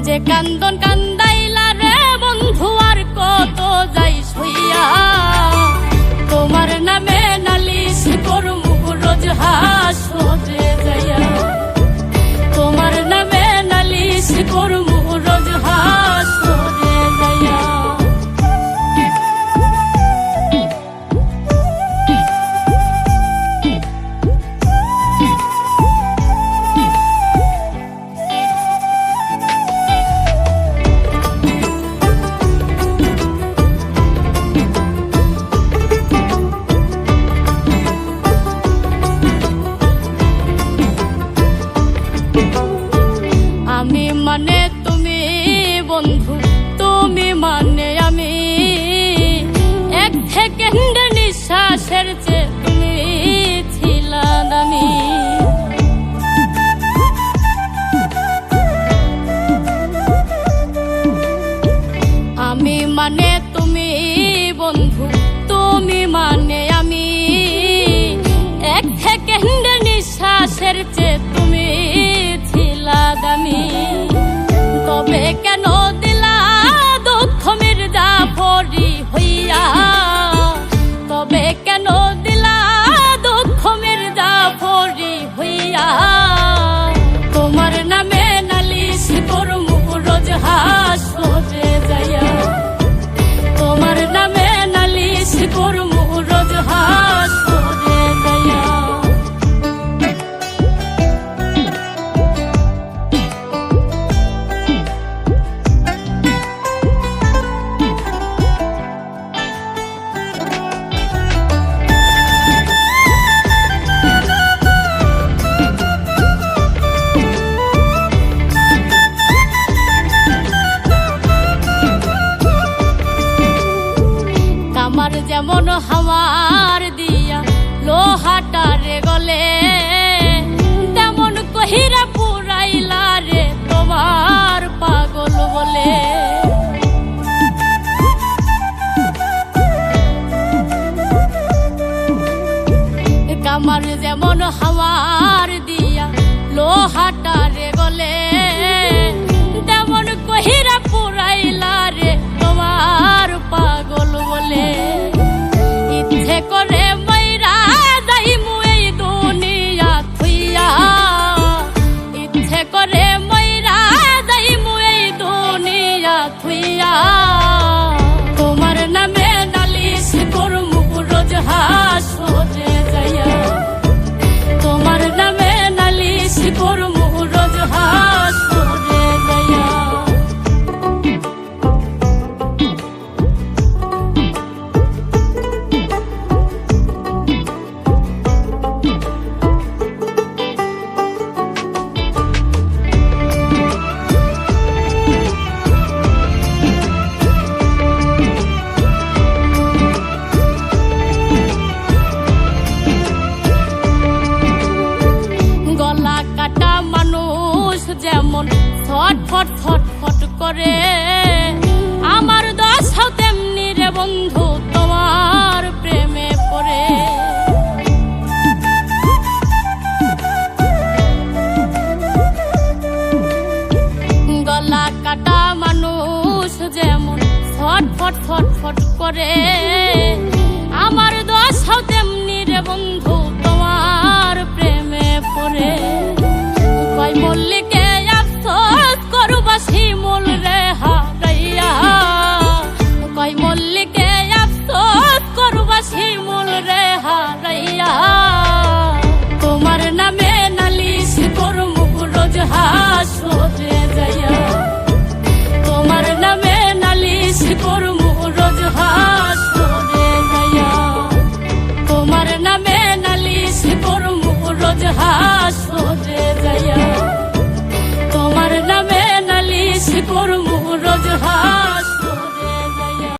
যে কান্দন কান্দাইলা রে বন্ধু আর কত যাই সইয়া, তোমার নামে নালিশ করমু রোজ হাসরে যাইয়া, তোমার নামে নালিশ করমু রোজ হাসরে যাইয়া। আমি মানে তুমি বন্ধু, তুমি মানে আমি, এক সেকেন্ডের নিঃশ্বাসের চেয়ে তুমি ছিলা দামি। আমি মানে তুমি বন্ধু, তুমি মানে আমি, এক সেকেন্ডের নিঃশ্বাসের চেয়ে তুমি ছিলা দামি। তবে কেন দিলা দুঃখ মির্জাফরি হইয়া, তবে কেন দিলা দুঃখ মির্জাফরি হইয়া, তোমার নামে নালিশ করমু রোজ হাসরে যাইয়া, তোমার নামে নালিশ করমু রোজ হাসরে যাইয়া। আমার যেমন হাওয়ার দিয়া লোহাটারে গলে, তেমন কহিরা পুরাইলা রে তোমার পাগল বলে। আমার যেমন হাওয়ার দিয়া লোহাটারে গলে, তেমন কহিরা পুরাইলা রে তোমার পাগল বলে। ইচ্ছে করে মইরা যাইমু এই দুনিয়া থুইয়া, ইচ্ছে করে মইরা যাইমু এই দুনিয়া থুইয়া, তোমার নামে নালিশ করমু রোজ হাসরে যাইয়া, তোমার নামে নালিশ করমু রোজ হাসরে যাইয়া। গলা কাটা মানুষ যেমন ছটফট ছটফট করে, আমার দশাও তেমনি রে বন্ধু তোমার প্রেমে পড়ে। গলা কাটা মানুষ যেমন ছটফট ছটফট করে, আমার দশাও তেমনি রে বন্ধু তোমার প্রেমে পড়ে। কয় মল্লিকে আফসোস করবা শিমুল রে হারাইয়া, কয় মল্লিকে আফসোস করবা শিমুল রে হারাইয়া, তোমার নামে নালিশ করমু রোজ হাসরে যাইয়া, তোমার নামে নালিশ করমু রোজ হাসরে যাইয়া, তোমার নামে নালিশ করমু রোজ হাসরে যাইয়া, তোমার নামে নালিশ করমু রোজ